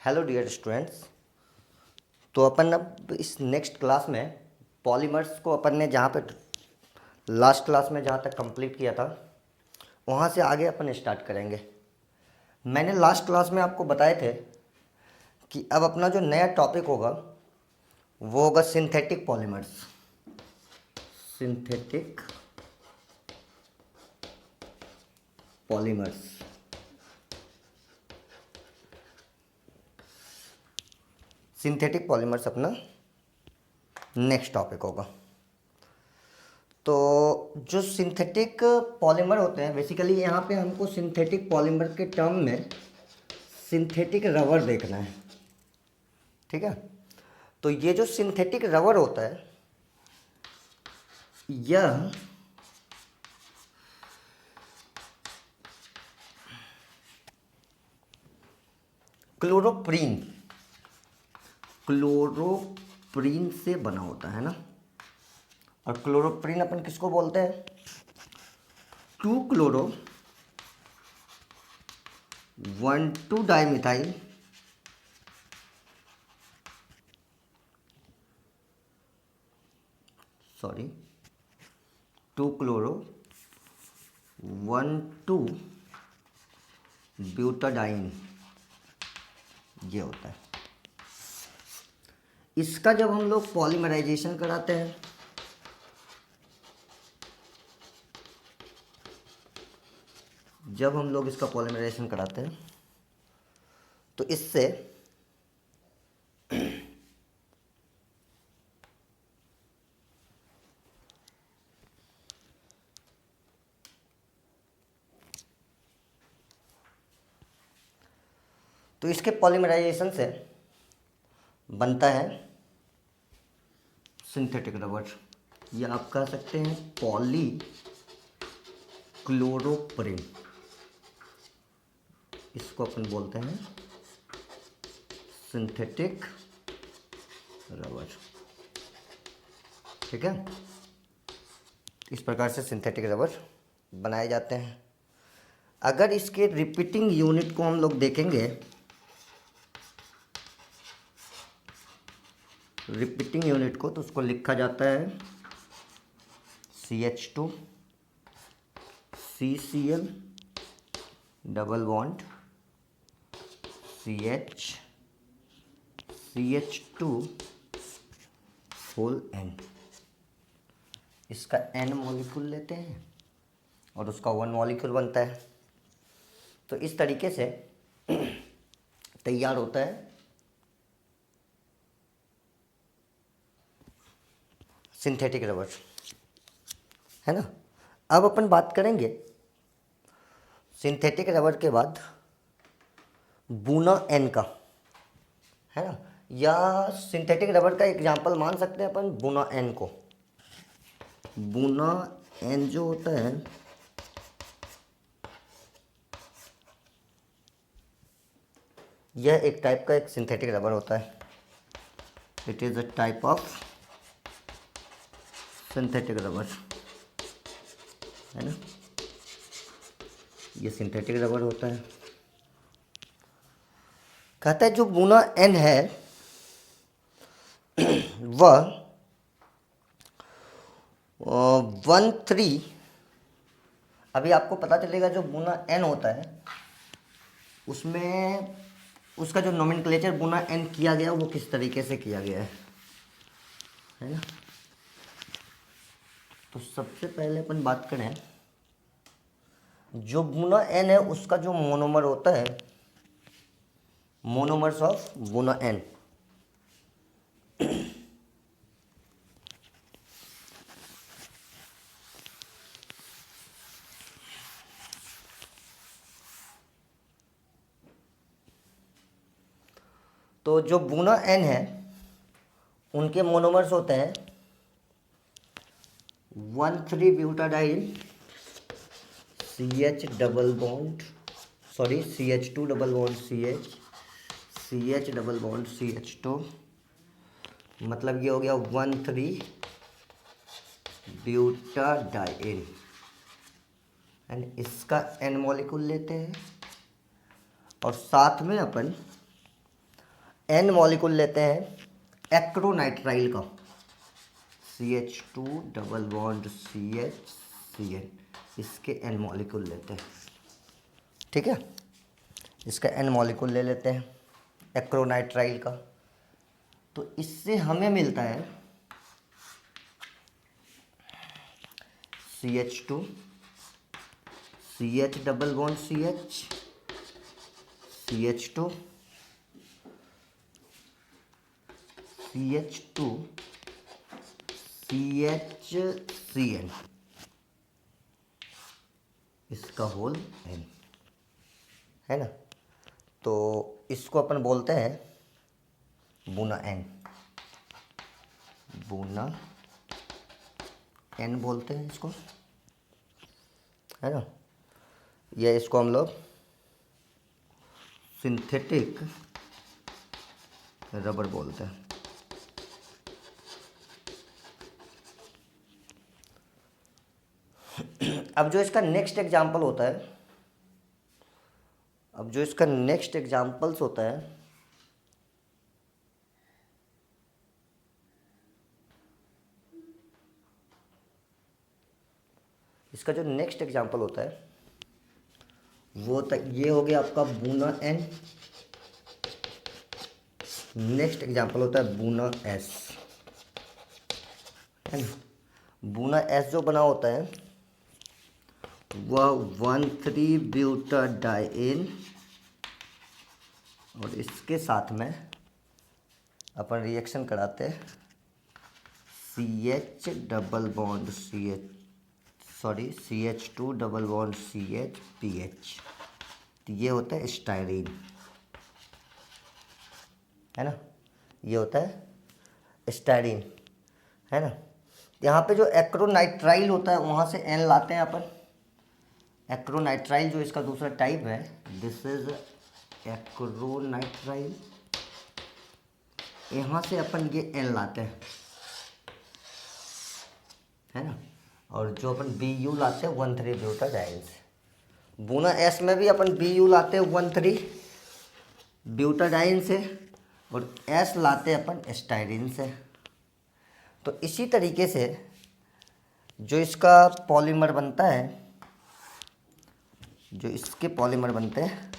Hello dear students. तो अपन अब इस नेक्स्ट क्लास में पॉलीमर्स को अपन ने जहाँ पे लास्ट क्लास में जहाँ तक कंप्लीट किया था वहाँ से आगे अपन स्टार्ट करेंगे। मैंने लास्ट क्लास में आपको बताए थे कि अब अपना जो नया टॉपिक होगा वो होगा synthetic polymers. Synthetic polymers synthetic polymers अपना नेक्स्ट टॉपिक होगा। तो जो सिंथेटिक पॉलीमर होते हैं बेसिकली यहाँ पे हमको सिंथेटिक पॉलीमर के टर्म में सिंथेटिक रबर देखना है, ठीक है। तो ये जो सिंथेटिक रबर होता है यह क्लोरोप्रीन क्लोरोप्रीन से बना होता है ना। और क्लोरोप्रीन अपन किसको बोलते हैं? 2 chloro 1,2 dimethyl sorry 2 chloro 1,2 butadiene ये होता है। इसका जब हम लोग पॉलीमराइजेशन कराते हैं जब हम लोग इसका पॉलीमराइजेशन कराते हैं तो इससे तो इसके पॉलीमराइजेशन से बनता है सिंथेटिक रबर, या आप कह सकते हैं पॉली क्लोरोप्रीन। इसको अपन बोलते हैं सिंथेटिक रबर, ठीक है। इस प्रकार से सिंथेटिक रबर बनाए जाते हैं। अगर इसके रिपीटिंग यूनिट को हम लोग देखेंगे, रिपीटिंग यूनिट को, तो उसको लिखा जाता है CH2 CCl double bond CH CH2 whole N। इसका N मॉलिक्यूल लेते हैं और उसका 1 मॉलिक्यूल बनता है। तो इस तरीके से तैयार होता है सिंथेटिक रबर, है ना। अब अपन बात करेंगे सिंथेटिक रबर के बाद बूना एन का, है ना। या सिंथेटिक रबर का एग्जांपल मान सकते हैं अपन बूना एन को। बूना एन जो होता है यह एक टाइप का एक सिंथेटिक रबर होता है। It is a type of synthetic rubber, है ना। ये सिंथेटिक रबर होता है। कहता है जो बूना एन है वह 1,3, अभी आपको पता चलेगा जो बूना एन होता है उसमें उसका जो नोमेनक्लेचर बूना एन किया गया वो किस तरीके से किया गया है ना। तो सबसे पहले अपन बात करें जो बूना एन है उसका जो मोनोमर होता है, मोनोमर्स ऑफ बूना एन, तो जो बूना एन है उनके मोनोमर्स होते हैं 1,3 ब्यूटाडाइल CH double bond sorry CH2 double bond CH double bond CH2, मतलब ये हो गया 1,3 ब्यूटाडाइल। एंड इसका N मॉलिक्यूल लेते हैं और साथ में अपन एन मॉलिक्यूल लेते हैं एक्रोनाइट्राइल का, CH2 डबल बॉन्ड CH इसके एन मॉलिक्यूल लेते हैं। ठीक है, इसका एन मॉलिक्यूल ले लेते हैं एक्रोनाइट्राइल का। तो इससे हमें मिलता है CH2 CH double bond CH2 CH2 CHCN इसका होल एन, है ना। तो इसको अपन बोलते हैं बुना एन, बुना एन बोलते हैं इसको, है ना। या इसको हम लोग सिंथेटिक रबर बोलते हैं। अब जो इसका नेक्स्ट एग्जाम्पल होता है, अब जो इसका नेक्स्ट एग्जाम्पल्स होता है, इसका जो नेक्स्ट एग्जाम्पल होता है वो ये हो गया आपका बूना एन। नेक्स्ट एग्जाम्पल होता है बूना एस, है ना। बूना एस जो बना होता है वह 1,3-ब्यूटाडाइन और इसके साथ में अपन रिएक्शन कराते हैं CH double bond CH2 double bond CH PH। तो ये होता है स्टाइरीन, है ना, ये होता है स्टाइरीन, है ना। यहाँ पे जो एक्रोनाइट्राइल होता है वहाँ से एन लाते हैं अपन। एक्रोनाइट्राइल जो इसका दूसरा टाइप है, दिस इज एक्रोनाइट्राइल, यहाँ से अपन ये एन लाते हैं, है ना। और जो अपन BU लाते हैं 1,3-ब्यूटाडाइन से। बूना एस में भी अपन BU लाते हैं 1,3-ब्यूटाडाइन से और एस लाते हैं अपन स्टाइरीन से। तो इसी तरीके से जो इसका पॉलीमर बनता है, जो इसके पॉलीमर बनते हैं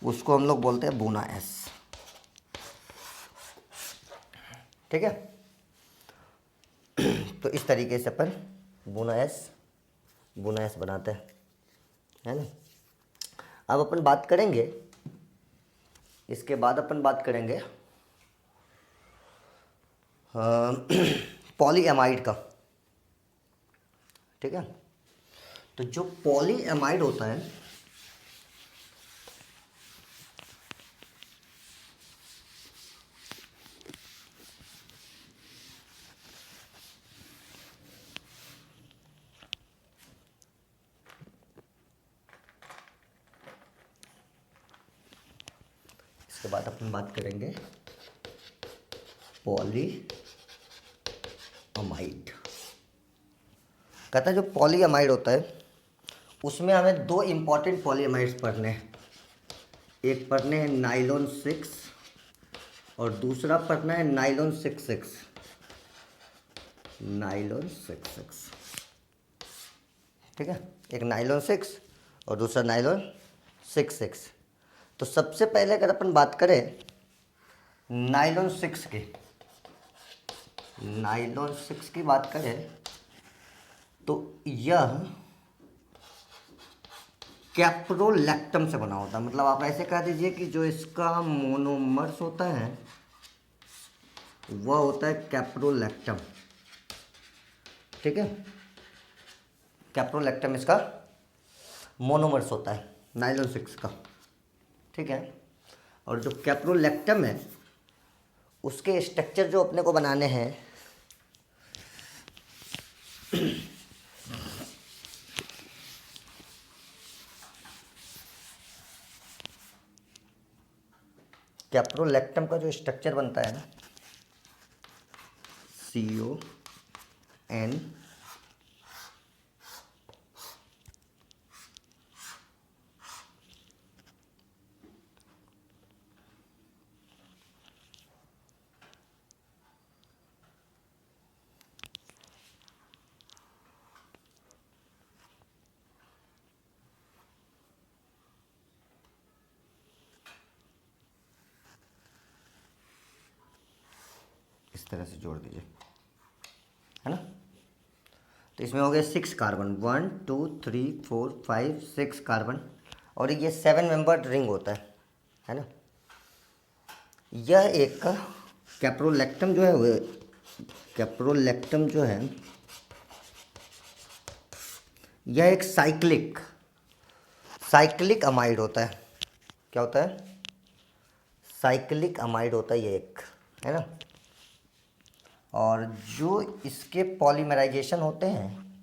उसको हम लोग बोलते हैं बूना एस। ठीक है, तो इस तरीके से अपन बूना एस बनाते हैं, है ना। अब अपन बात करेंगे, इसके बाद अपन बात करेंगे पॉलीएमाइड का। ठीक है, तो जो पॉलीएमाइड होता है इसके बाद अपन बात करेंगे पॉलीअमाइड। कहता है जो पॉलीअमाइड होता है उसमें हमें दो इम्पॉर्टेंट पॉलीअमाइड्स पढ़ने हैं। एक पढ़ने हैं नाइलॉन 6 और दूसरा पढ़ना है नाइलॉन 6,6। नाइलॉन 6,6, ठीक है, एक नाइलॉन 6 और दूसरा नाइलॉन 6,6। तो सबसे पहले अगर अपन बात करें नाइलॉन 6 की, नाइलॉन 6 की बात करें तो यह कैप्रोलैक्टम से बना होता है। मतलब आप ऐसे कह दीजिए कि जो इसका मोनोमर्स होता है वह होता है कैप्रोलैक्टम। ठीक है, कैप्रोलैक्टम इसका मोनोमर्स होता है नाइलॉन 6 का। ठीक है, और जो कैप्रोलैक्टम है उसके स्ट्रक्चर जो अपने को बनाने हैं कैप्रोलैक्टम का जो स्ट्रक्चर बनता है ना, CON इस तरह से जोड़ दीजिए, है ना। तो इसमें हो गए 6 कार्बन, 1 2 3 4 5 6 कार्बन, और ये 7 मेंबर्ड रिंग होता है ना। यह एक कैप्रोलैक्टम जो है, कैप्रोलैक्टम जो है यह एक साइक्लिक अमाइड होता है। क्या होता है? साइक्लिक अमाइड होता है ये एक, है ना। और जो इसके पॉलीमराइजेशन होते हैं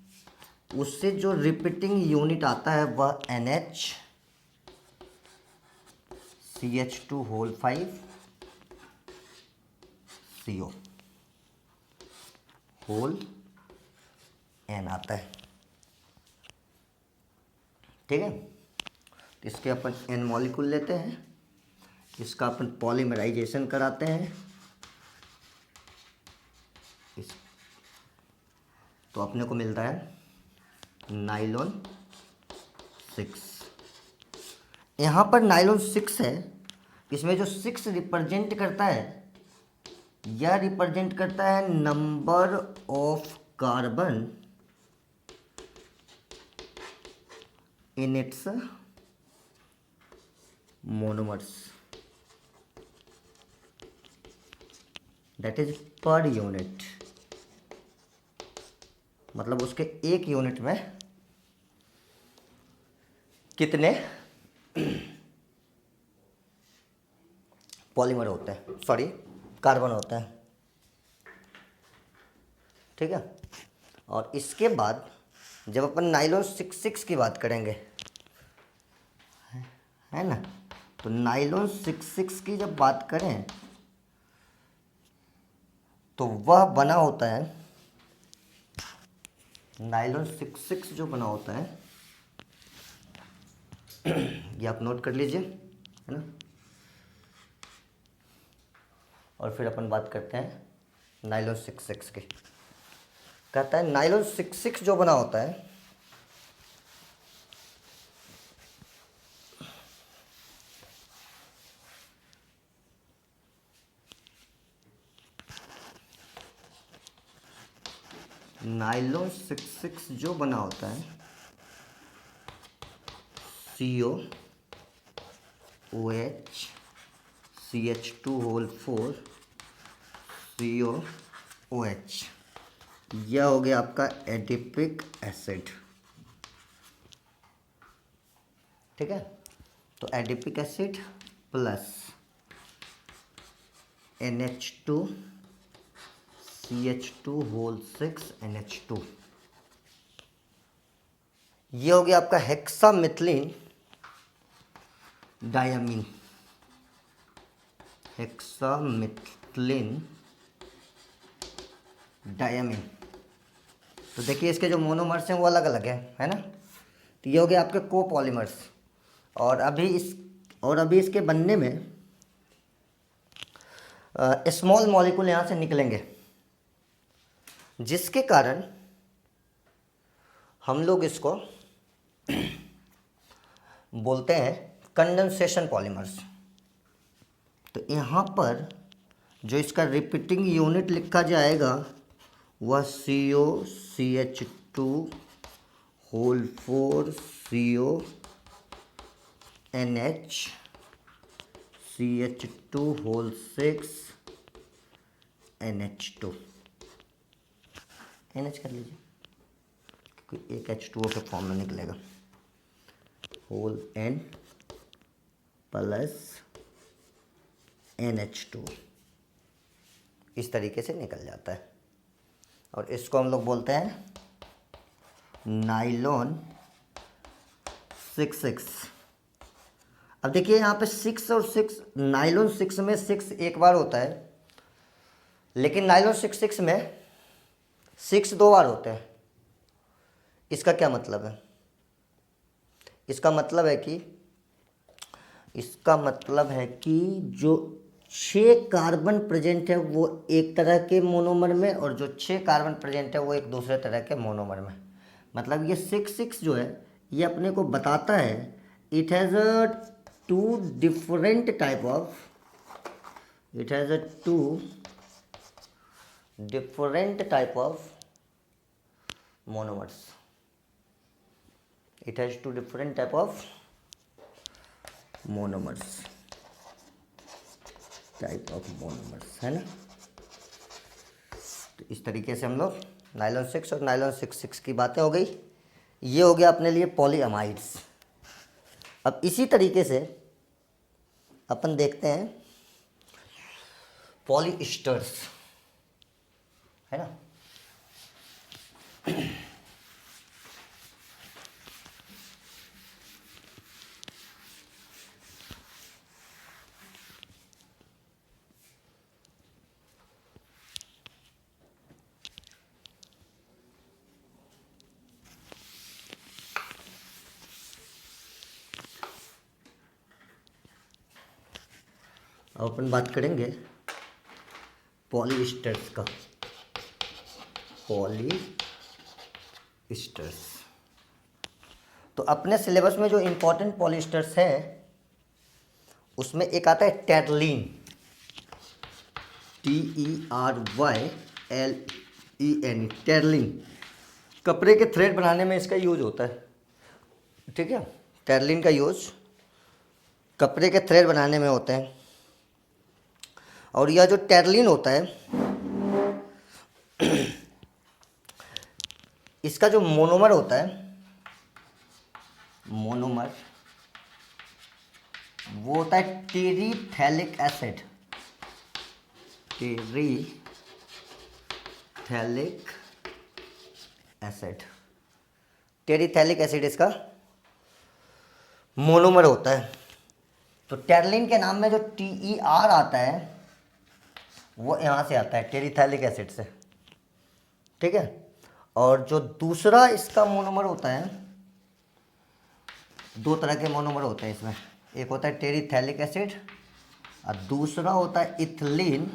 उससे जो रिपीटिंग यूनिट आता है वह NH CH2 whole 5 CO whole N आता है, ठीक है। तो इसके अपन N मॉलिक्यूल लेते हैं, इसका अपन पॉलीमराइजेशन कराते हैं तो अपने को मिलता है नाइलॉन 6। यहाँ पर नाइलॉन 6 है, इसमें जो 6 रिप्रेजेंट करता है, यह रिप्रेजेंट करता है number of carbon in its monomers, that is per unit. मतलब उसके एक यूनिट में कितने पॉलीमर होते हैं, सॉरी कार्बन होते हैं, ठीक है। और इसके बाद जब अपन नाइलॉन 6 की बात करेंगे, है ना, तो नाइलॉन 6 की जब बात करें तो वह बना होता है, नाइलॉन 6 जो बना होता है ये आप नोट कर लीजिए, है ना। और फिर अपन बात करते हैं नाइलॉन 6 की। कहता है नाइलॉन 6 जो बना होता है नाइलॉन 6 जो बना होता है CO OH CH2 whole 4 CO OH, यह हो गया आपका एडिपिक एसिड, ठीक है। तो adipic acid plus NH2 CH2 whole 6 NH2, ये हो गया आपका हेक्सामिथिलीन डायमीन, हेक्सामिथिलीन डायमीन। तो देखिए इसके जो मोनोमर्स हैं वो अलग अलग है ना। तो ये हो गया आपके कोपॉलीमर्स। और अभी इसके बनने में स्मॉल मॉलिक्यूल यहाँ से निकलेंगे, जिसके कारण हम लोग इसको बोलते हैं कंडेंसेशन पॉलीमर्स। तो यहाँ पर जो इसका रिपीटिंग यूनिट लिखा जाएगा वह CO CH2 whole 4 CO NH CH2 whole 6 NH2, NH कर लीजिए क्योंकि एक H2O के फॉर्म में निकलेगा, होल N प्लस NH2, इस तरीके से निकल जाता है। और इसको हम लोग बोलते हैं नाइलॉन 6। अब देखिए यहाँ पे 6 और 6, नाइलॉन 6 में 6 एक बार होता है, लेकिन नाइलॉन 6 में 6 दो बार होते हैं। इसका क्या मतलब है? इसका मतलब है कि जो 6 कार्बन प्रेजेंट है वो एक तरह के मोनोमर में, और जो 6 कार्बन प्रेजेंट है वो एक दूसरे तरह के मोनोमर में। मतलब ये 6 जो है ये अपने को बताता है it has a two different type of different type of monomers. It has two different type of monomers, है ना। तो इस तरीके से हम लोग नायलॉन 6 और नायलॉन 6 की बातें हो गई। ये हो गया अपने लिए पॉलीअमाइड्स। अब इसी तरीके से अपन देखते हैं पॉलीइस्टर्स, है ना। अब अपन बात करेंगे पॉलीइस्टर्स का। पॉलीइस्टर्स तो अपने सिलेबस में जो इम्पोर्टेंट पॉलीइस्टर्स हैं उसमें एक आता है टेरलिन, TERYLEN, टेरलिन। कपड़े के थ्रेड बनाने में इसका यूज होता है, ठीक है। टेरलिन का यूज कपड़े के थ्रेड बनाने में होते हैं। और यह जो टेरलिन होता है इसका जो मोनोमर होता है, मोनोमर वो होता है टेरिथैलिक एसिड, टेरिथैलिक एसिड। टेरिथैलिक एसिड इसका मोनोमर होता है। तो टेरलिन के नाम में जो TER आता है वो यहाँ से आता है, टेरिथैलिक एसिड से, ठीक है। और जो दूसरा इसका मोनोमर होता है, दो तरह के मोनोमर होते हैं इसमें, एक होता है टेरिथैलिक एसिड और दूसरा होता है इथिलीन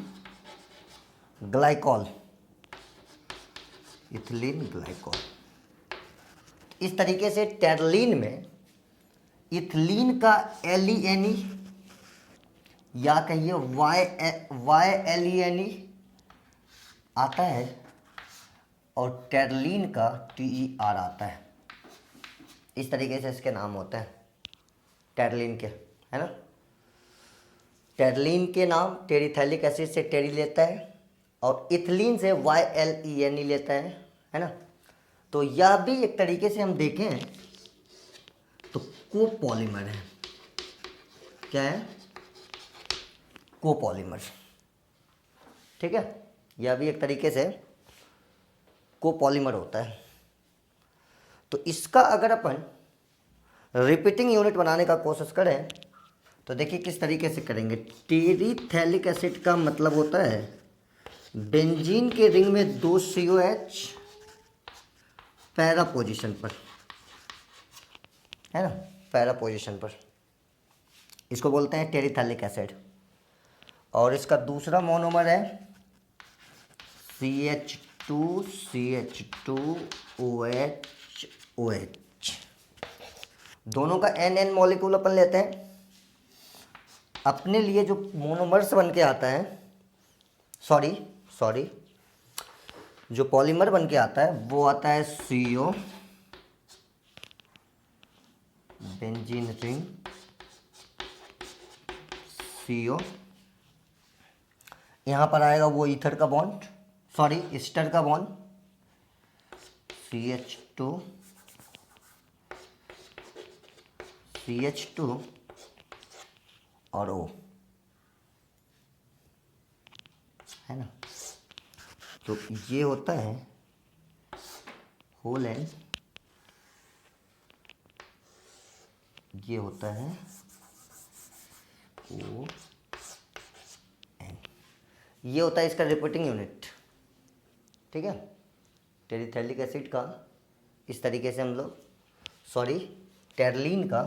ग्लाइकॉल, इथिलीन ग्लाइकॉल। इस तरीके से टेरलिन में इथिलीन का LENE या कहिए YLENE आता है और टेरलिन का TER आता है। इस तरीके से इसके नाम होते हैं टेरलिन के, है ना। टेरलिन के नाम टेरिथैलिक एसिड से टेरी लेता है और इथिलीन से YLENE लेता है ना। तो यह भी एक तरीके से हम देखें तो कोपॉलीमर है। क्या है? कोपॉलीमर, ठीक है। यह भी एक तरीके से कोपॉलीमर होता है। तो इसका अगर अपन रिपीटिंग यूनिट बनाने का कोशिश करें तो देखिए किस तरीके से करेंगे। टेरिथैलिक एसिड का मतलब होता है बेंजीन के रिंग में 2 COH पैरा पोजीशन पर, है ना, पैरा पोजीशन पर, इसको बोलते हैं टेरिथैलिक एसिड। और इसका दूसरा मोनोमर है CH2OH। दोनों का NN मॉलिक्यूल अपन लेते हैं। अपने लिए जो मोनोमर्स बन के आता है, सॉरी जो पॉलीमर बन के आता है वो आता है CO, बेंजीन रिंग CO। यहाँ पर आएगा वो ईथर का बॉन्ड, ईस्टर का बॉन्ड CH2 और O, है ना। तो ये होता है होल एंड, ये होता है O N, ये होता है इसका रिपीटिंग यूनिट, ठीक है। टेरिथैलिक एसिड का इस तरीके से हम लोग, टेरलिन का,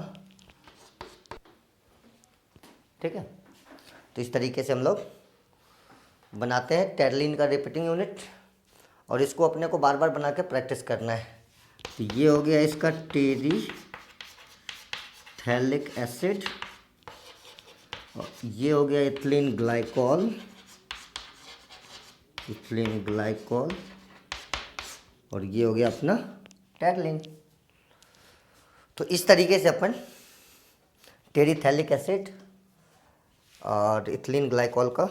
ठीक है। तो इस तरीके से हम लोग बनाते हैं टेरलिन का रिपीटिंग यूनिट और इसको अपने को बार बार बना के प्रैक्टिस करना है। तो ये हो गया इसका टेरिथैलिक एसिड और ये हो गया इथिलीन ग्लाइकॉल इथिलीन ग्लाइकॉल, और ये हो गया अपना टेरलिन। तो इस तरीके से अपन टेरिथैलिक एसिड और इथिलीन ग्लाइकॉल का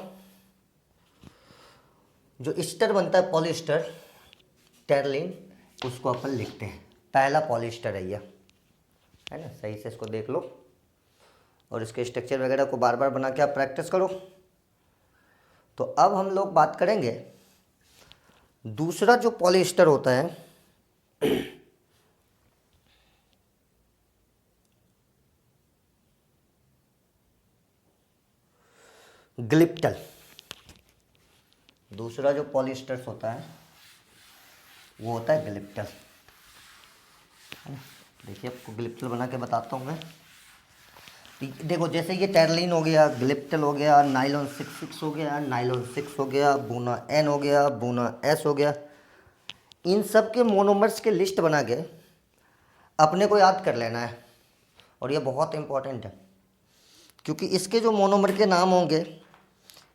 जो ईस्टर बनता है, पॉलिएस्टर टेरलिन, उसको अपन लिखते हैं। पहला पॉलिएस्टर है यह, है ना। सही से इसको देख लो और इसके स्ट्रक्चर वगैरह को बार बार बना के आप प्रैक्टिस करो। तो अब हम लोग बात करेंगे दूसरा जो पॉलिएस्टर होता है, ग्लिप्टल। दूसरा जो पॉलिएस्टर होता है वो होता है ग्लिप्टल। देखिए आपको ग्लिप्टल बना के बताता हूँ मैं। देखो जैसे ये टेरलिन हो गया, ग्लिप्टल हो गया, नाइलॉन 66 हो गया, नाइलॉन 6 हो गया, बूना एन हो गया, बूना एस हो गया, इन सब के मोनोमर्स के लिस्ट बना के अपने को याद कर लेना है। और ये बहुत इंपॉर्टेंट है क्योंकि इसके जो मोनोमर के नाम होंगे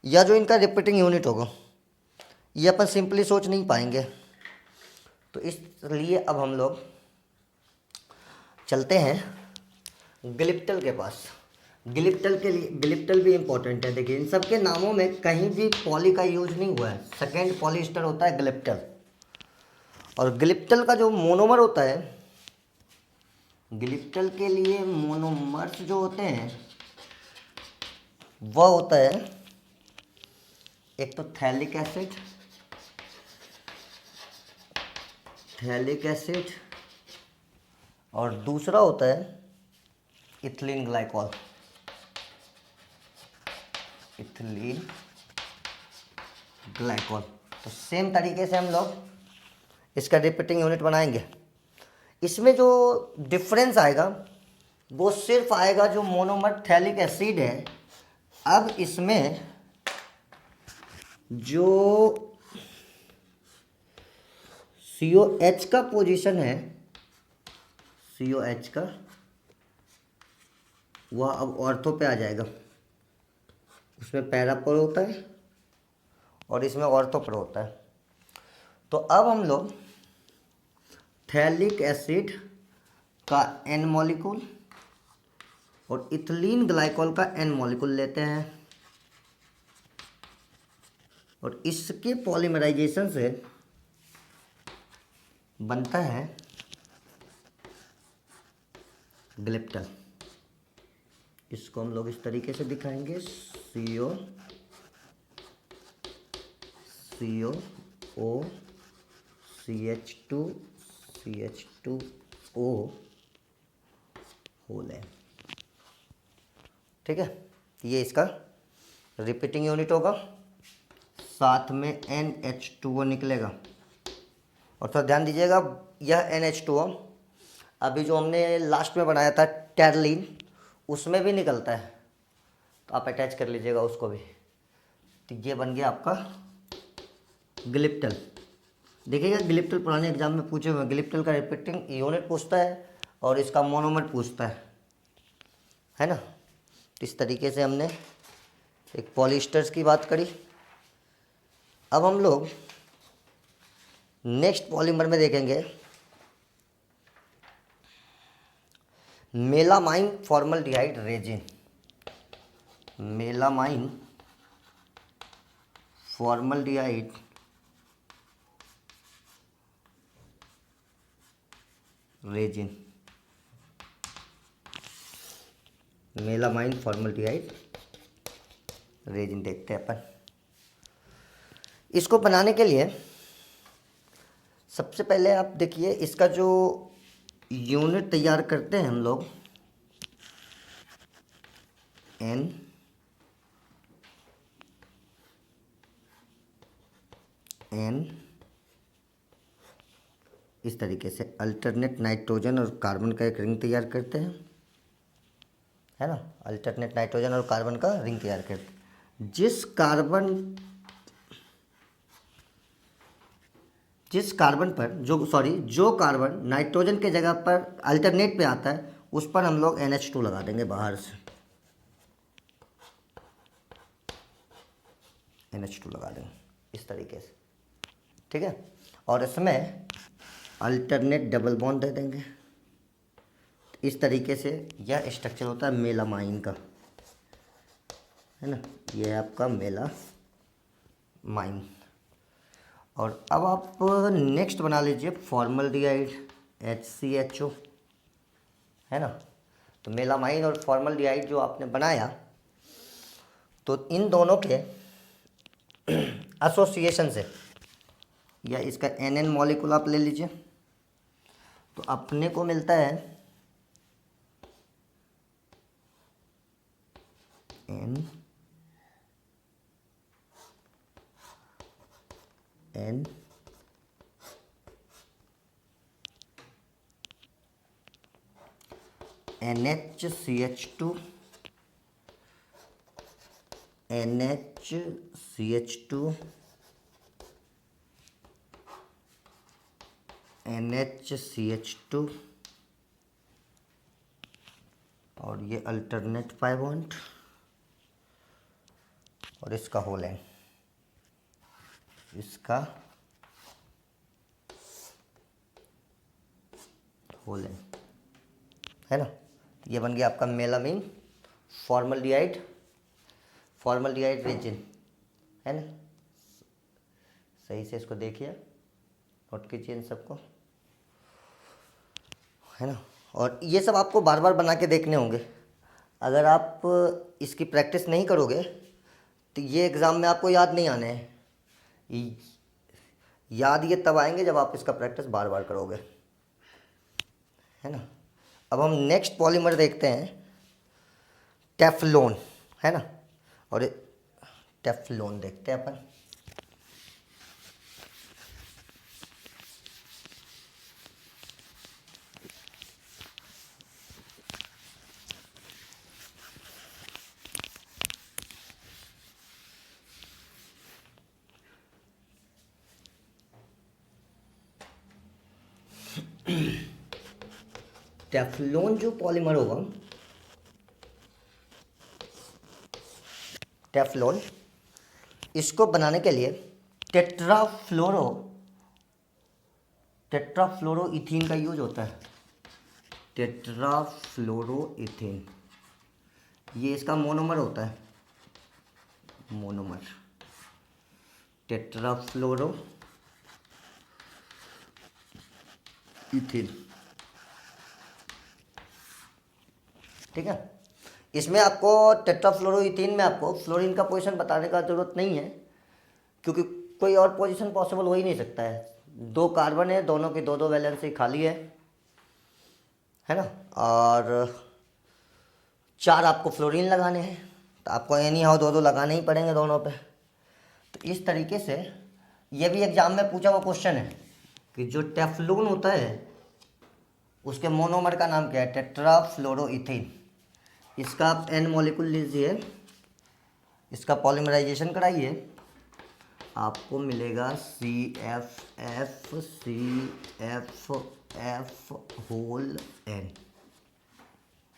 या जो इनका रिपीटिंग यूनिट होगा ये अपन सिंपली सोच नहीं पाएंगे। तो इसलिए अब हम लोग चलते हैं ग्लिप्टल के पास। ग्लिप्टल के लिए, ग्लिप्टल भी इंपॉर्टेंट है। देखिए इन सब के नामों में कहीं भी पॉली का यूज नहीं हुआ है। सेकेंड पॉलिएस्टर होता है ग्लिप्टल। और ग्लिप्टल का जो मोनोमर होता है, ग्लिप्टल के लिए मोनोमर्स जो होते हैं वह होता है एक तो थैलिक एसिड, थैलिक एसिड, और दूसरा होता है इथिलीन ग्लाइकॉल, इथिलीन ग्लाइकॉल। तो सेम तरीके से हम लोग इसका रिपीटिंग यूनिट बनाएंगे। इसमें जो डिफरेंस आएगा वो सिर्फ आएगा जो मोनोमर थैलिक एसिड है। अब इसमें जो COH का पोजीशन है, COH का, वह अब ऑर्थो पे आ जाएगा। उसमें पैरा पर होता है और इसमें ऑर्थो पर होता है। तो अब हम लोग थैलिक एसिड का N मॉलिक्यूल और इथिलीन ग्लाइकॉल का N मॉलिक्यूल लेते हैं और इसके पॉलीमराइजेशन से बनता है ग्लिप्टल। इसको हम लोग इस तरीके से दिखाएंगे, COO CH2 होल है। ठीक है, ये इसका रिपीटिंग यूनिट होगा, साथ में NH2O निकलेगा। और थोड़ा ध्यान दीजिएगा, यह NH2O अभी जो हमने लास्ट में बनाया था टेरलिन, उसमें भी निकलता है, तो आप अटैच कर लीजिएगा उसको भी। तो ये बन गया आपका ग्लिप्टल। देखिएगा ग्लिप्टल पुराने एग्जाम में पूछे हुए, ग्लिप्टल का रिपीटिंग यूनिट पूछता है और इसका मोनोमर पूछता है ना। तो इस तरीके से हमने एक पॉलिएस्टर्स की बात करी। अब हम लोग नेक्स्ट पॉलीमर में देखेंगे melamine formaldehyde resin. Melamine formaldehyde resin, melamine formaldehyde resin देखते हैं अपन। इसको बनाने के लिए सबसे पहले आप देखिए इसका जो यूनिट तैयार करते हैं हम लोग, N इस तरीके से अल्टरनेट नाइट्रोजन और कार्बन का एक रिंग तैयार करते हैं, है ना। अल्टरनेट नाइट्रोजन और कार्बन का रिंग तैयार करते हैं। जिस कार्बन पर जो कार्बन नाइट्रोजन के जगह पर अल्टरनेट पे आता है उस पर हम लोग NH2 लगा देंगे बाहर से, NH2 लगा देंगे। इस तरीके से, ठीक है। और इसमें अल्टरनेट डबल बॉन्ड दे देंगे। इस तरीके से यह स्ट्रक्चर होता है मेलामाइन का, है ना। ये है आपका मेलामाइन। और अब आप नेक्स्ट बना लीजिए फॉर्मल्डिहाइड HCHO, है ना। तो मेलामाइन और फॉर्मल्डिहाइड जो आपने बनाया, तो इन दोनों के एसोसिएशन से, या इसका NN मॉलिक्यूल आप ले लीजिए, तो अपने को मिलता है N NHCH2 NHCH2 NHCH2 और ये अल्टरनेट पाई बॉन्ड और इसका होल एन, इसका होल एन, है ना। ये बन गया आपका मेलामीन फॉर्मल्डिहाइड रेजिन, है ना। सही से इसको देखिए, नोट कीजिए इन सबको, है ना। और ये सब आपको बार बार बना के देखने होंगे। अगर आप इसकी प्रैक्टिस नहीं करोगे तो ये एग्ज़ाम में आपको याद नहीं आने हैं। याद ये तब आएंगे जब आप इसका प्रैक्टिस बार बार करोगे, है ना। अब हम नेक्स्ट पॉलीमर देखते हैं टेफ्लॉन, है ना। और टेफ्लॉन देखते हैं अपन। टेफ्लॉन जो पॉलीमर होगा, टेफ्लॉन, इसको बनाने के लिए टेट्राफ्लोरोइथीन का यूज होता है। टेट्राफ्लोरोइथीन, ये इसका मोनोमर होता है, मोनोमर टेट्राफ्लोरोइथीन, ठीक है। इसमें आपको टेट्राफ्लोरोइथीन में आपको फ्लोरीन का पोजीशन बताने का ज़रूरत नहीं है, क्योंकि कोई और पोजीशन पॉसिबल हो ही नहीं सकता है। 2 कार्बन है, दोनों की 2 वैलेंसी खाली है ना। और 4 आपको फ्लोरीन लगाने हैं, तो आपको एनी हाउ 2 लगाने ही पड़ेंगे दोनों पे। तो इस तरीके से ये भी एग्जाम में पूछा हुआ क्वेश्चन है कि जो टेफ्लून होता है उसके मोनोमर का नाम क्या है, टेट्राफ्लोरोइथीन। इसका आप N मॉलिक्यूल लीजिए, इसका पॉलीमराइजेशन कराइए, आपको मिलेगा CFF होल N,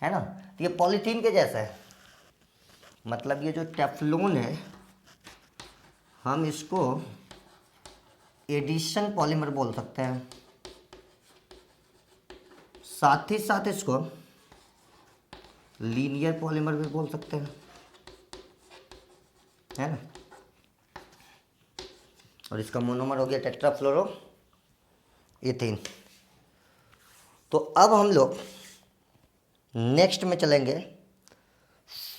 है ना। तो ये पॉलीथीन के जैसा है, मतलब ये जो टेफ्लून है हम इसको एडिशन पॉलीमर बोल सकते हैं, साथ ही साथ इसको लीनियर पॉलीमर भी बोल सकते हैं, है ना। और इसका मोनोमर हो गया टेट्राफ्लोरोइथीन। तो अब हम लोग नेक्स्ट में चलेंगे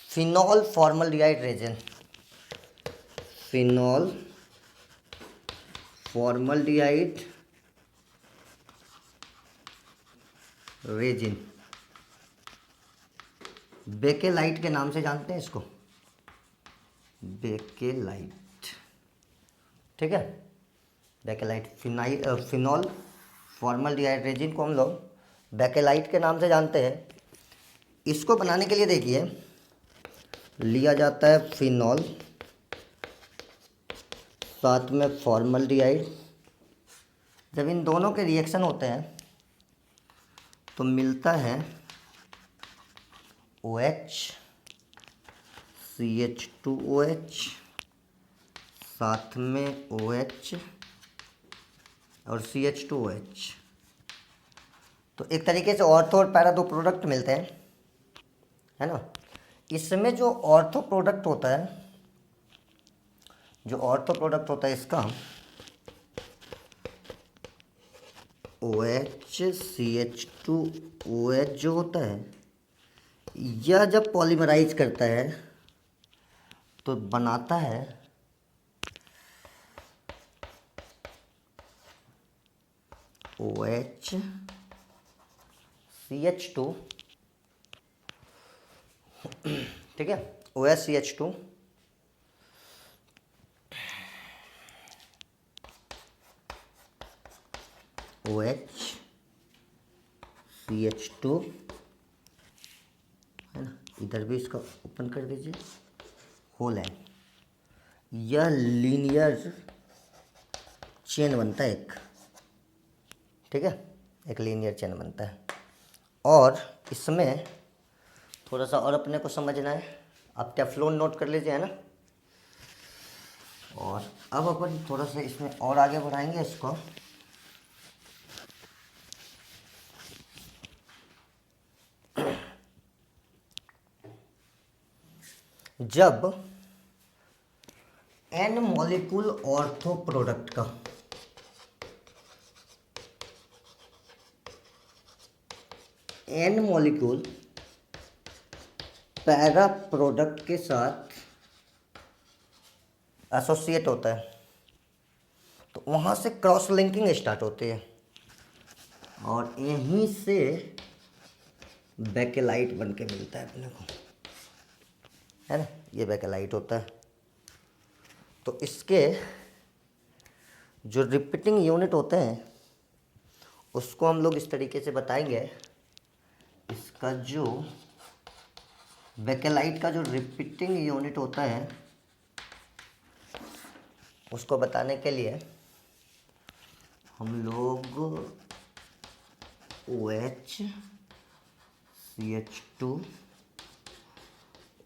phenol formaldehyde resin. Phenol formaldehyde resin, bakelite के नाम से जानते हैं इसको, बेकेलाइट, ठीक है। बेकेलाइट, फिनॉल फॉर्मल्डिहाइड रेजिन को हम लोग बेकेलाइट के नाम से जानते हैं। इसको बनाने के लिए देखिए लिया जाता है फिनॉल, साथ में फॉर्मल्डिहाइड। जब इन दोनों के रिएक्शन होते हैं तो मिलता है OH, CH2OH, साथ में OH और CH2OH। तो एक तरीके से ऑर्थो और पैरा दो प्रोडक्ट मिलते हैं, है ना। इसमें जो ऑर्थो प्रोडक्ट होता है, इसका OH CH2OH जो होता है, यह जब पॉलीमराइज करता है तो बनाता है OH CH2, ठीक है, OH CH2 OH CH2, है ना। इधर भी इसका ओपन कर दीजिए, होल है। यह लीनियर चेन बनता है एक, ठीक है, एक लीनियर चेन बनता है। और इसमें थोड़ा सा और अपने को समझना है, आप क्या फ्लो नोट कर लीजिए, है ना। और अब अपन थोड़ा सा इसमें और आगे बढ़ाएंगे इसको। जब n मॉलिक्यूल ऑर्थो प्रोडक्ट का n मॉलिक्यूल पैरा प्रोडक्ट के साथ एसोसिएट होता है, तो वहाँ से क्रॉस लिंकिंग स्टार्ट होती है और यहीं से बेकेलाइट बन के मिलता है अपने को, है ना। ये बेकेलाइट होता है। तो इसके जो रिपीटिंग यूनिट होते हैं उसको हम लोग इस तरीके से बताएंगे। इसका जो बेकेलाइट का जो रिपीटिंग यूनिट होता है उसको बताने के लिए हम लोग OH CH2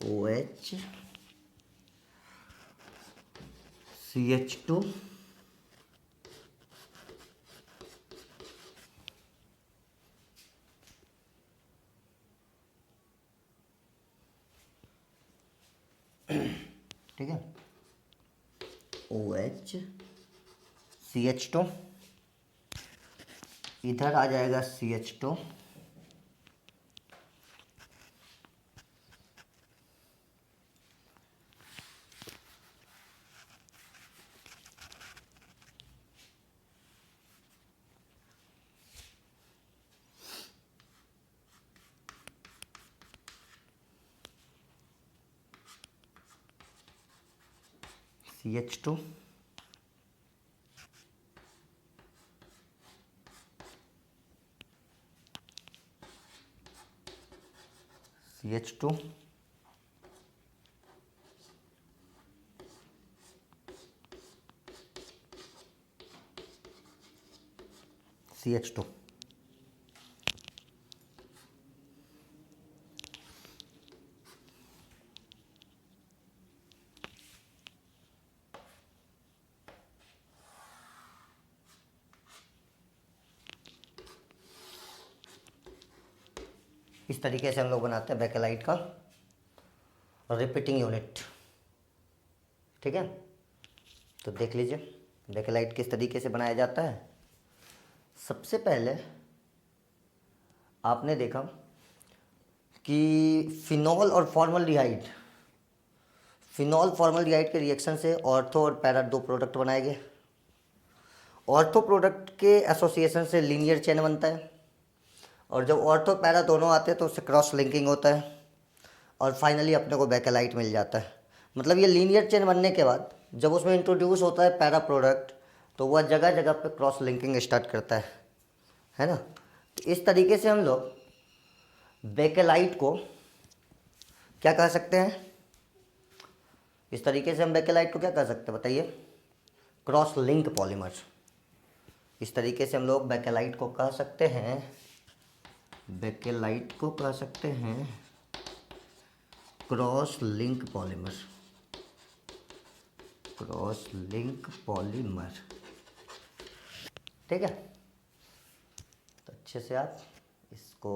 OH CH2 ठीक है, OH CH2, इधर आ जाएगा CH2, CH2 CH2 CH2। इस तरीके से हम लोग बनाते हैं बेकेलाइट का रिपीटिंग यूनिट, ठीक है। तो देख लीजिए बेकेलाइट किस तरीके से बनाया जाता है। सबसे पहले आपने देखा कि फिनॉल फॉर्मल्डिहाइड के रिएक्शन से ऑर्थो और पैरा दो प्रोडक्ट बनाए गए। ऑर्थो प्रोडक्ट के एसोसिएशन से लीनियर चेन बनता है, और जब ऑर्थो पैरा दोनों आते हैं तो उससे क्रॉस लिंकिंग होता है और फाइनली अपने को बेकेलाइट मिल जाता है। मतलब ये लीनियर चेन बनने के बाद जब उसमें इंट्रोड्यूस होता है पैरा प्रोडक्ट तो वह जगह जगह पे क्रॉस लिंकिंग स्टार्ट करता है ना। तो इस तरीके से हम लोग बेकेलाइट को क्या कह सकते हैं, इस तरीके से हम बेकेलाइट को क्या कह सकते हैं बताइए, क्रॉस लिंक पॉलीमर। इस तरीके से हम लोग बेकेलाइट को कह सकते हैं, cross link polymer. Cross link polymer. ठीक है, तो अच्छे से आप इसको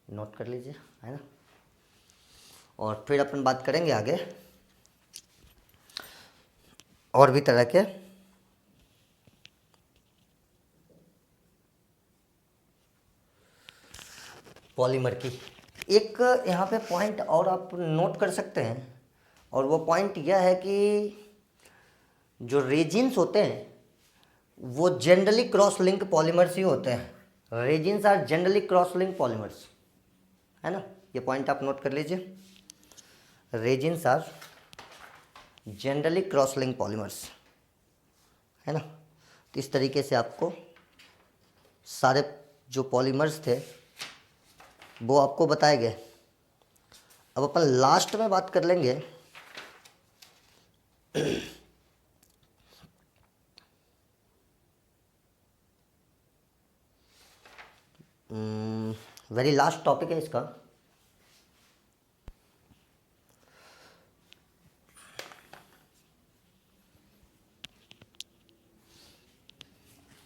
नोट कर लीजिए, है ना। और फिर अपन बात करेंगे आगे और भी तरह के पॉलीमर की। एक यहाँ पे पॉइंट और आप नोट कर सकते हैं, और वो पॉइंट यह है कि जो रेजिन्स होते हैं वो जनरली क्रॉस लिंक पॉलीमर्स ही होते हैं। Resins are generally cross link polymers, है ना, ये पॉइंट आप नोट कर लीजिए। Resins are generally cross link polymers, है ना। तो इस तरीके से आपको सारे जो पॉलीमर्स थे वो आपको बताए गए। अब अपन लास्ट में बात कर लेंगे वेरी लास्ट टॉपिक है इसका,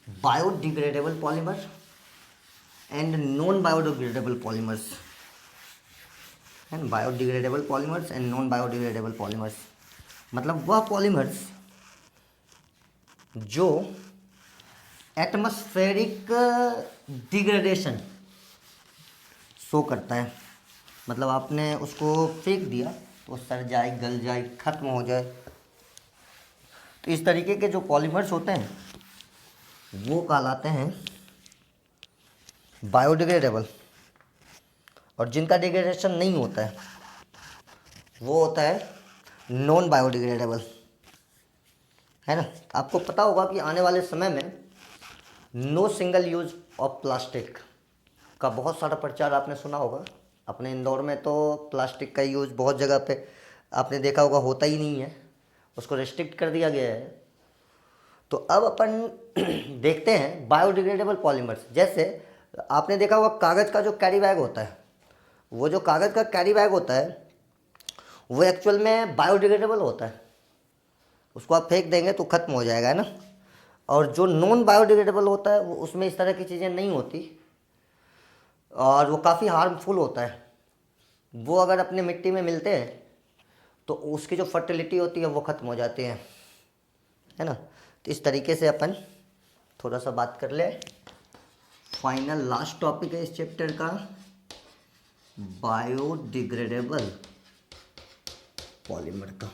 biodegradable polymer and non biodegradable polymers, and biodegradable polymers and non biodegradable polymers. मतलब वह पॉलीमर्स जो एटमॉस्फेरिक डिग्रेडेशन शो करता है। मतलब आपने उसको फेंक दिया तो सड़ जाए, गल जाए, खत्म हो जाए। तो इस तरीके के जो पॉलीमर्स होते हैं वो कहलाते हैं बायोडिग्रेडेबल, और जिनका डिग्रेडेशन नहीं होता है वो होता है नॉन बायोडिग्रेडेबल, है ना। आपको पता होगा कि आने वाले समय में no single use of plastic का बहुत सारा प्रचार आपने सुना होगा। अपने इंदौर में तो प्लास्टिक का यूज़ बहुत जगह पे आपने देखा होगा होता ही नहीं है, उसको रिस्ट्रिक्ट कर दिया गया है। तो अब अपन देखते हैं बायोडिग्रेडेबल पॉलीमर्स। जैसे आपने देखा होगा कागज़ का जो कैरी बैग होता है, वो जो कागज़ का कैरी बैग होता है वो एक्चुअल में बायोडिग्रेडेबल होता है। उसको आप फेंक देंगे तो ख़त्म हो जाएगा, है ना। और जो नॉन बायोडिग्रेडेबल होता है वो उसमें इस तरह की चीज़ें नहीं होती, और वो काफ़ी हार्मफुल होता है। वो अगर अपने मिट्टी में मिलते हैं तो उसकी जो फर्टिलिटी होती है वो ख़त्म हो जाती है ना। तो इस तरीके से अपन थोड़ा सा बात कर ले। फाइनल लास्ट टॉपिक है इस चैप्टर का, बायोडिग्रेडेबल पॉलीमर का।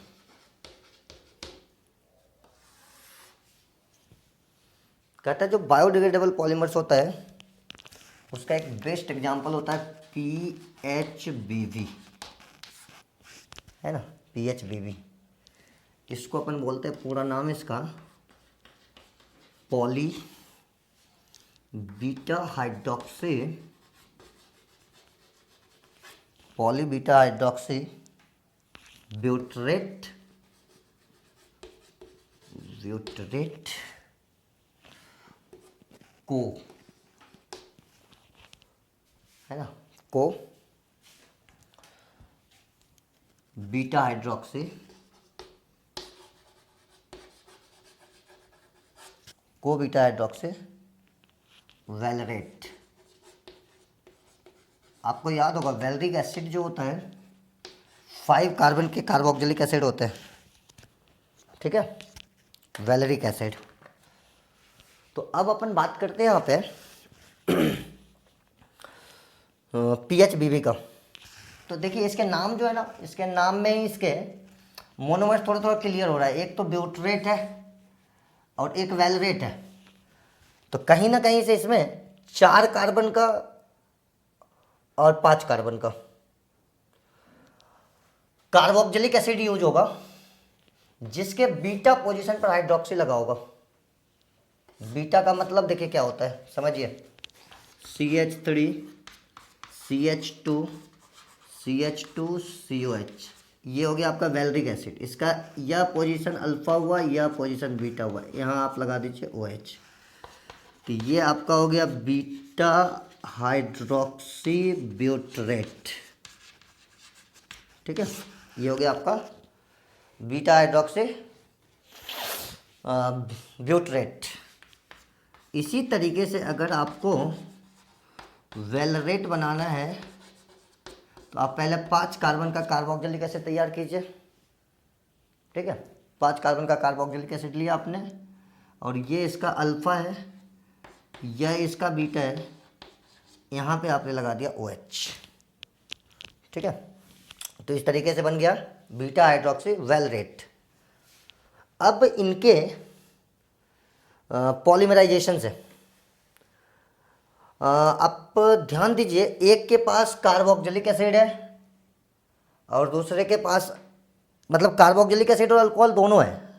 कहता है जो बायोडिग्रेडेबल पॉलीमर्स होता है उसका एक बेस्ट एग्जांपल होता है PHBV, है ना, PHBV। इसको अपन बोलते हैं, पूरा नाम इसका पॉली बीटा हाइड्रोक्सी ब्यूटरेट को, है ना, को बीटा हाइड्रोक्सी वैलरेट। आपको याद होगा वैलरिक एसिड जो होता है 5 कार्बन के कार्बोक्सिलिक एसिड होते हैं, ठीक है, वैलरिक एसिड। तो अब अपन बात करते हैं यहाँ पे PHBV का। तो देखिए इसके नाम जो है ना, इसके नाम में ही इसके मोनोमर्स थोड़ा थोड़ा क्लियर हो रहा है। एक तो ब्यूटरेट है और एक वैलरेट है। तो कहीं ना कहीं से इसमें 4 कार्बन का और 5 कार्बन का कार्बोक्सिलिक एसिड यूज होगा, जिसके बीटा पोजीशन पर हाइड्रोक्सी लगा होगा। बीटा का मतलब देखिए क्या होता है, समझिए, CH3 CH2 CH2 COH, ये हो गया आपका वैलरिक एसिड। इसका यह पोजीशन अल्फा हुआ, यह पोजीशन बीटा हुआ, यहाँ आप लगा दीजिए OH। तो ये आपका हो गया बीटा हाइड्रोक्सी ब्यूटरेट, ठीक है। ये हो गया आपका बीटा हाइड्रोक्सी ब्यूटरेट। इसी तरीके से अगर आपको वेलरेट बनाना है तो आप पहले 5 कार्बन का कार्बोक्सिलिक एसिड तैयार कीजिए। ठीक है, 5 कार्बन का कार्बोक्सिलिक एसिड लिया आपने, और ये इसका अल्फ़ा है, यह इसका बीटा है, यहाँ पे आपने लगा दिया OH। ठीक है, तो इस तरीके से बन गया बीटा हाइड्रोक्सी वेलरेट। अब इनके पॉलीमराइजेशन से आप ध्यान दीजिए, एक के पास कार्बोक्सिलिक एसिड है और दूसरे के पास, मतलब कार्बोक्सिलिक एसिड और अल्कोहल दोनों है।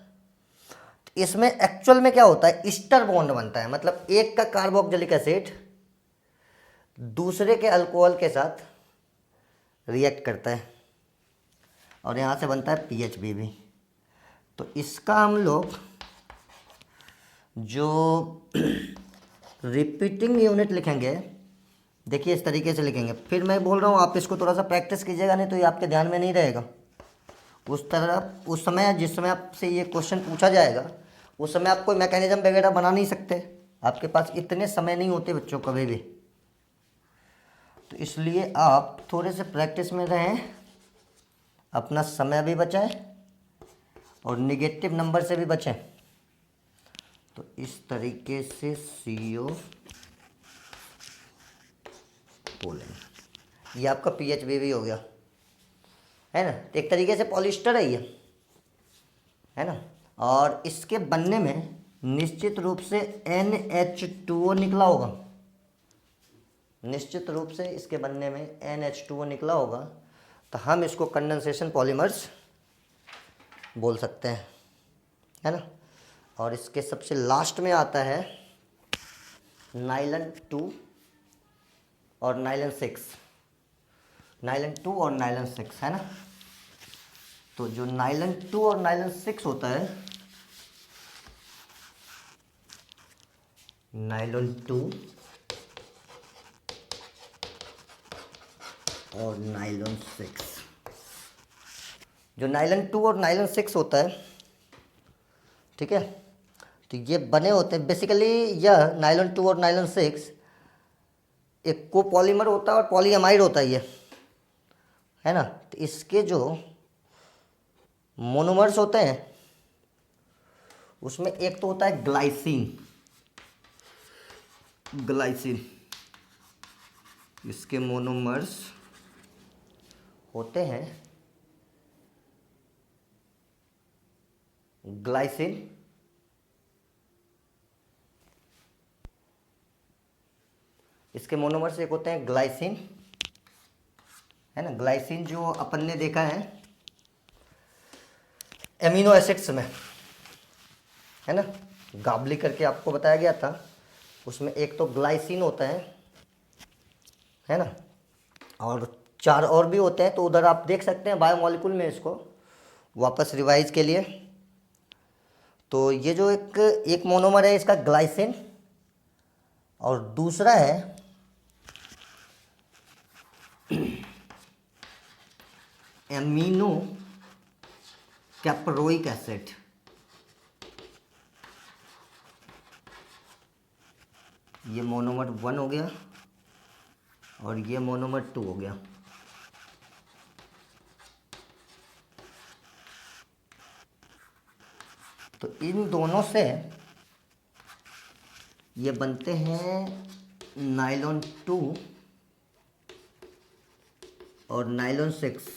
इसमें एक्चुअल में क्या होता है, ईस्टर बॉन्ड बनता है, मतलब एक का कार्बोक्सिलिक एसिड दूसरे के अल्कोहल के साथ रिएक्ट करता है और यहाँ से बनता है PHBB। तो इसका हम लोग जो रिपीटिंग यूनिट लिखेंगे, देखिए इस तरीके से लिखेंगे। फिर मैं बोल रहा हूँ आप इसको थोड़ा सा प्रैक्टिस कीजिएगा, नहीं तो ये आपके ध्यान में नहीं रहेगा। उस समय जिस समय आपसे ये क्वेश्चन पूछा जाएगा उस समय आप कोई मैकेनिज्म वगैरह बना नहीं सकते, आपके पास इतने समय नहीं होते बच्चों कभी भी। तो इसलिए आप थोड़े से प्रैक्टिस में रहें, अपना समय भी बचाएं और निगेटिव नंबर से भी बचें। तो इस तरीके से CO बोलेंगे, ये आपका PHBB हो गया, है ना। तो एक तरीके से पॉलिस्टर है ये, है ना। और इसके बनने में निश्चित रूप से NH2O निकला होगा, निश्चित रूप से इसके बनने में NH2O निकला होगा। तो हम इसको कंडेंसेशन पॉलीमर्स बोल सकते हैं, है ना। और इसके सबसे लास्ट में आता है नाइलन 2 और नाइलन 6, नाइलन 2 और नाइलन 6, है ना। तो जो नाइलन 2 और नाइलन 6 होता है, नाइलन 2 और नाइलन 6, जो नाइलन 2 और नाइलन 6 होता है, ठीक है, तो ये बने होते हैं बेसिकली, यह नाइलन 2 और नाइलन 6 एक कोपॉलीमर होता है और पॉलीएमाइड होता है ये, है ना। तो इसके जो मोनोमर्स होते हैं उसमें एक तो होता है ग्लाइसिन, ग्लाइसिन, इसके मोनोमर्स होते हैं ग्लाइसिन, इसके मोनोमर्स एक होते हैं ग्लाइसिन, है ना। ग्लाइसिन जो अपन ने देखा है एमिनो एसिड्स में, है ना, गाबली करके आपको बताया गया था, उसमें एक तो ग्लाइसिन होता है ना, और 4 और भी होते हैं। तो उधर आप देख सकते हैं बायोमॉलिक्यूल में इसको वापस रिवाइज के लिए। तो ये जो एक मोनोमर है इसका ग्लाइसिन, और दूसरा है एमिनो कैप्रोइक एसिड। ये मोनोमर 1 हो गया और ये मोनोमर 2 हो गया। तो इन दोनों से ये बनते हैं नाइलॉन 2 और नाइलॉन 6,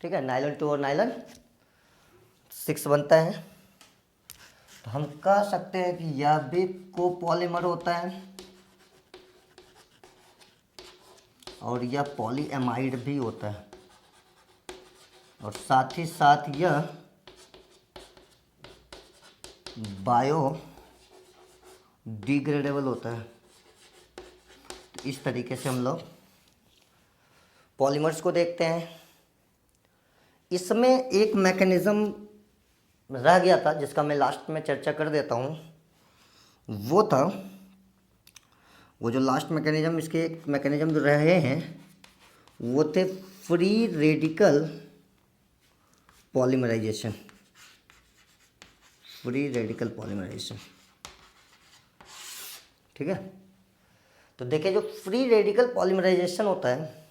ठीक है, नाइलॉन 2 और नाइलॉन 6 बनता है। तो हम कह सकते हैं कि यह भी कोपॉलीमर होता है और यह पॉलीएमाइड भी होता है, और साथ ही साथ यह बायो डिग्रेडेबल होता है। तो इस तरीके से हम लोग पॉलीमर्स को देखते हैं। इसमें एक मैकेनिज़्म रह गया था जिसका मैं लास्ट में चर्चा कर देता हूँ। वो था, वो जो लास्ट मैकेनिज़्म, इसके एक मैकेनिज़्म जो रहे हैं वो थे free radical polymerisation, free radical polymerisation. ठीक है, तो देखिए जो फ्री रेडिकल पॉलीमराइजेशन होता है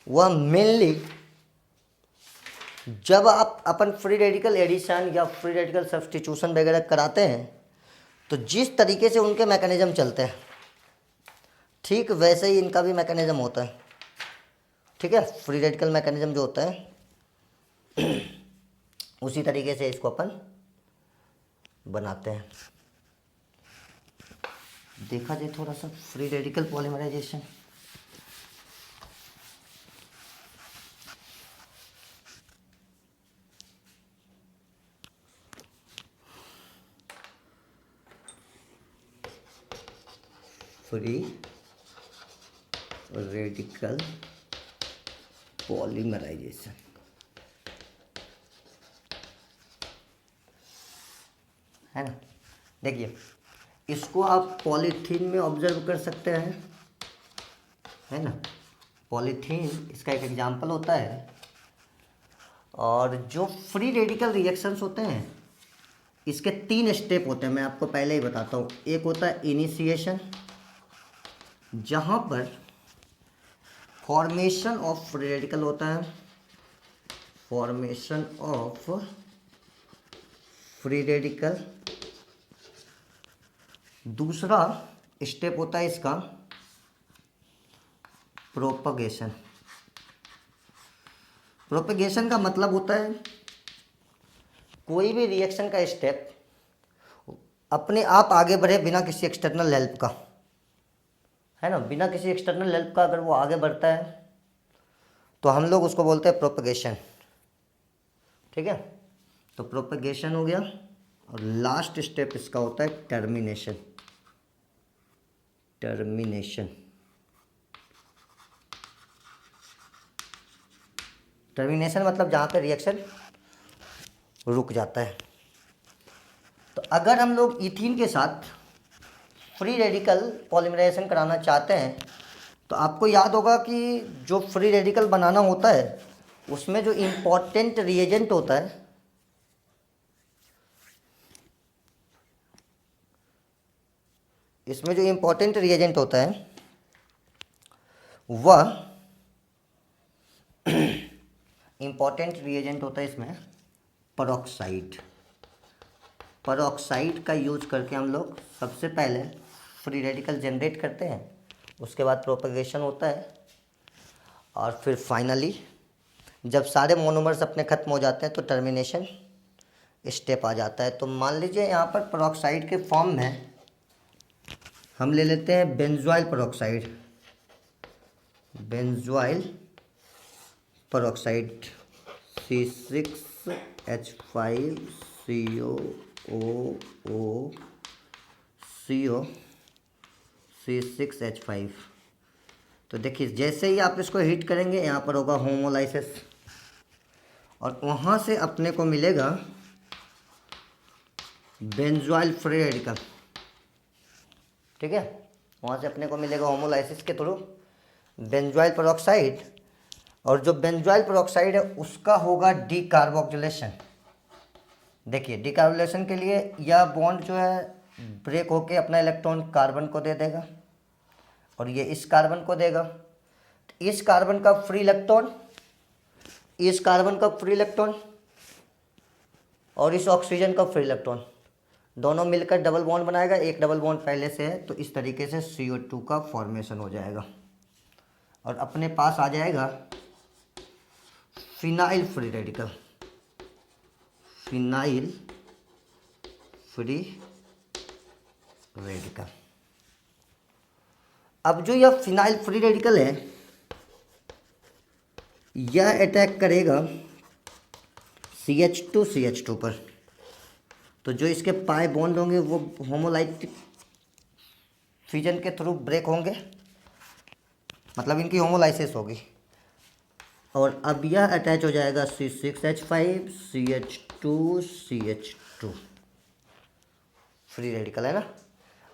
वह मेनली जब आप अपन फ्री रेडिकल एडिशन या फ्री रेडिकल सब्स्टिट्यूशन वगैरह कराते हैं तो जिस तरीके से उनके मैकेनिज्म चलते हैं ठीक वैसे ही इनका भी मैकेनिज्म होता है। ठीक है, फ्री रेडिकल मैकेनिज्म जो होता है उसी तरीके से इसको अपन बनाते हैं। देखा जाए थोड़ा सा free radical polymerisation. Free radical polymerisation, है ना। देखिए इसको आप पॉलीथीन में ऑब्जर्व कर सकते हैं, है ना। पॉलीथीन इसका एक एग्जांपल होता है। और जो फ्री रेडिकल रिएक्शंस होते हैं इसके 3 स्टेप होते हैं, मैं आपको पहले ही बताता हूँ। एक होता है इनिशिएशन, जहाँ पर फॉर्मेशन ऑफ फ्री रेडिकल होता है, फॉर्मेशन ऑफ फ्री रेडिकल। दूसरा स्टेप होता है इसका प्रोपगेशन। प्रोपगेशन का मतलब होता है कोई भी रिएक्शन का स्टेप अपने आप आगे बढ़े बिना किसी एक्सटर्नल हेल्प का, है ना। बिना किसी एक्सटर्नल हेल्प का अगर वो आगे बढ़ता है तो हम लोग उसको बोलते हैं प्रोपगेशन। ठीक है, तो प्रोपगेशन हो गया। और लास्ट स्टेप इसका होता है टर्मिनेशन। टर्मिनेशन, टर्मिनेशन मतलब जहाँ पे रिएक्शन रुक जाता है। तो अगर हम लोग इथीन के साथ फ्री रेडिकल पॉलीमराइजेशन कराना चाहते हैं तो आपको याद होगा कि जो फ्री रेडिकल बनाना होता है उसमें जो इम्पोर्टेंट रिएजेंट होता है इसमें जो इम्पोर्टेंट रिएजेंट होता है वह इम्पोर्टेंट रिएजेंट होता है इसमें परऑक्साइड। परऑक्साइड का यूज करके हम लोग सबसे पहले फ्री रेडिकल जनरेट करते हैं, उसके बाद प्रोपगेशन होता है और फिर फाइनली जब सारे मोनोमर्स अपने ख़त्म हो जाते हैं तो टर्मिनेशन स्टेप आ जाता है। तो मान लीजिए यहाँ पर परऑक्साइड के फॉर्म में हम ले लेते हैं benzoyl peroxide. Benzoyl peroxide C6H5COOO C6H5। तो देखिए जैसे ही आप इसको हीट करेंगे यहाँ पर होगा होमोलाइसिस और वहाँ से अपने को मिलेगा बेंजोइल फ्री रेडिकल। ठीक है, वहाँ से अपने को मिलेगा होमोलाइसिस के थ्रू बेंजोइल परऑक्साइड। और जो बेंजोइल परऑक्साइड है उसका होगा डीकार्बोक्सिलेशन। देखिए डीकार्बोक्सिलेशन के लिए यह बॉन्ड जो है ब्रेक होके अपना इलेक्ट्रॉन कार्बन को दे देगा और ये इस कार्बन को देगा। तो इस कार्बन का फ्री इलेक्ट्रॉन, इस कार्बन का फ्री इलेक्ट्रॉन और इस ऑक्सीजन का फ्री इलेक्ट्रॉन दोनों मिलकर डबल बॉन्ड बनाएगा। एक डबल बॉन्ड पहले से है तो इस तरीके से CO2 का फॉर्मेशन हो जाएगा और अपने पास आ जाएगा phenyl free radical. Phenyl free radical. अब जो यह फिनाइल फ्री रेडिकल है यह अटैक करेगा CH2 पर। तो जो इसके पाई बॉन्ड होंगे वो होमोलाइटिक फ्यूजन के थ्रू ब्रेक होंगे, मतलब इनकी होमोलाइसिस होगी। और अब यह अटैच हो जाएगा C6H5 CH2 फ्री रेडिकल, है ना।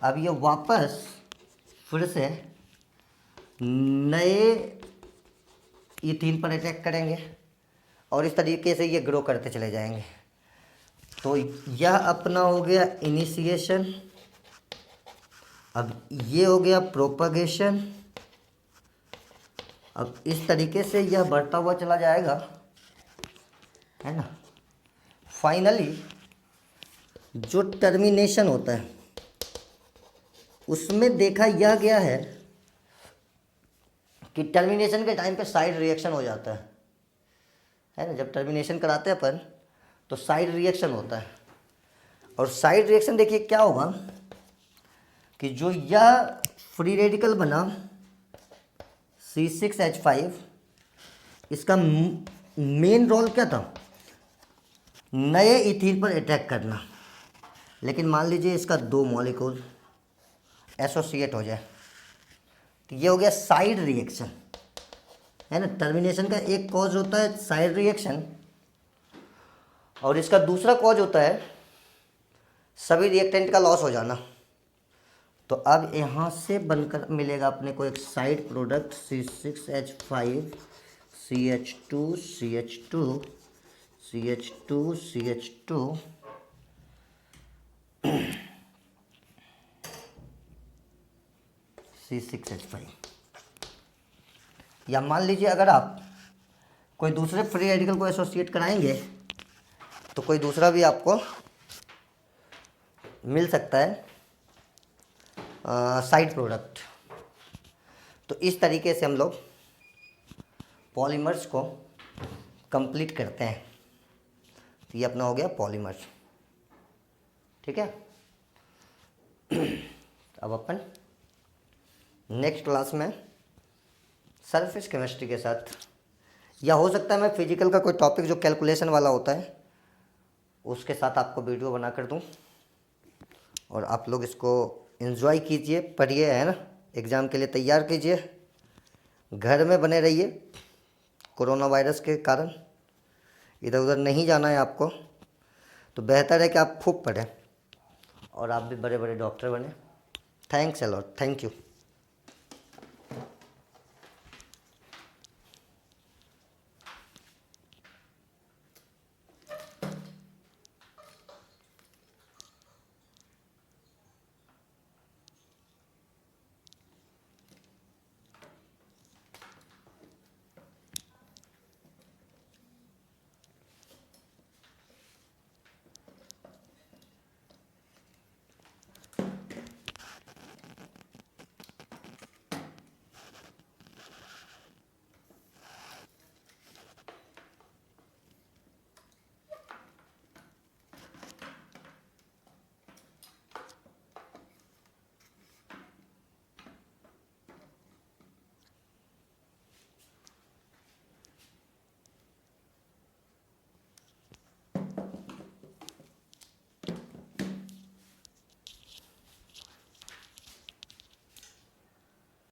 अब ये वापस फिर से नए इथीन पर अटैक करेंगे और इस तरीके से ये ग्रो करते चले जाएंगे। तो यह अपना हो गया इनिशिएशन। अब ये हो गया प्रोपगेशन। अब इस तरीके से यह बढ़ता हुआ चला जाएगा, है ना। फाइनली जो टर्मिनेशन होता है उसमें देखा यह गया है कि टर्मिनेशन के टाइम पे साइड रिएक्शन हो जाता है ना। जब टर्मिनेशन कराते हैं अपन तो साइड रिएक्शन होता है, और साइड रिएक्शन देखिए क्या होगा कि जो यह फ्री रेडिकल बना C6H5, इसका मेन रोल क्या था, नए इथीन पर अटैक करना। लेकिन मान लीजिए इसका 2 मॉलिक्यूल एसोसिएट हो जाए, तो ये हो गया साइड रिएक्शन, है ना। टर्मिनेशन का एक कॉज होता है साइड रिएक्शन, और इसका दूसरा कॉज होता है सभी रिएक्टेंट का लॉस हो जाना। तो अब यहाँ से बनकर मिलेगा अपने को एक side product C6H5 CH2 CH2 CH2 CH2 C6H5। या मान लीजिए अगर आप कोई दूसरे फ्री रेडिकल को एसोसिएट कराएंगे तो कोई दूसरा भी आपको मिल सकता है साइड प्रोडक्ट। तो इस तरीके से हम लोग पॉलीमर्स को कंप्लीट करते हैं। तो ये अपना हो गया पॉलीमर, ठीक है। अब अपन नेक्स्ट क्लास में सरफेस केमिस्ट्री के साथ, या हो सकता है मैं फिजिकल का कोई टॉपिक जो कैलकुलेशन वाला होता है उसके साथ आपको वीडियो बना कर दूं, और आप लोग इसको एंजॉय कीजिए, पढ़िए, है ना। एग्ज़ाम के लिए तैयार कीजिए, घर में बने रहिए। कोरोना वायरस के कारण इधर उधर नहीं जाना है आपको, तो बेहतर है कि आप खूब पढ़ें और आप भी बड़े बड़े डॉक्टर बने। Thanks a lot, thank you.